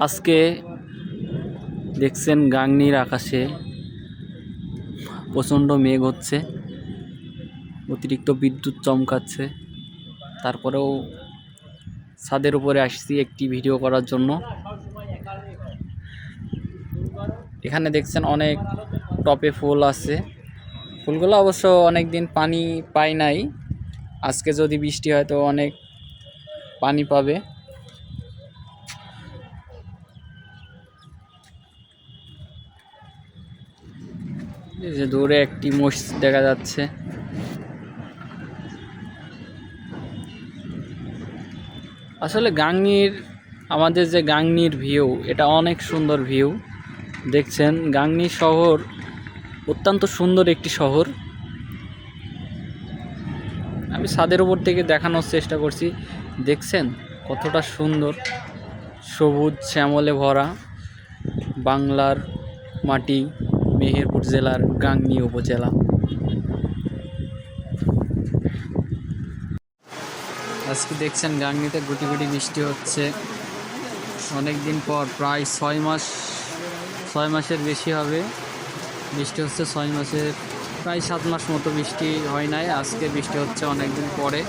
আজকে দেখছেন গাংনীর আকাশে প্রচণ্ড মেঘ হচ্ছে, অতিরিক্ত বিদ্যুৎ চমকাচ্ছে। তারপরেও ছাদের উপরে আসছি একটি ভিডিও করার জন্য। এখানে দেখছেন অনেক টবে ফুল আছে। ফুলগুলো অবশ্য অনেক দিন পানি পায় নাই, আজকে যদি বৃষ্টি হয় তো অনেক পানি পাবে। এই যে দূরে একটি মসজিদ দেখা যাচ্ছে। আসলে গাংনীর আমাদের যে গাংনীর ভিউ, এটা অনেক সুন্দর ভিউ। দেখছেন গাংনী শহর অত্যন্ত সুন্দর একটি শহর। আমি ছাদের উপর থেকে দেখানোর চেষ্টা করছি। দেখছেন কতটা সুন্দর, সবুজ শ্যামলে ভরা বাংলার মাটি, মেহেরপুর জেলার গাংনী উপজেলা। আজকে দেখছেন গাংনীতে গুটি গুটি বৃষ্টি হচ্ছে অনেক দিন পর, প্রায় 6 মাসের বেশি হবে বৃষ্টি হচ্ছে। 6 মাসের প্রায় 7 মাস মতো বৃষ্টি হয় নাই, আজকে বৃষ্টি হচ্ছে অনেক দিন পরে।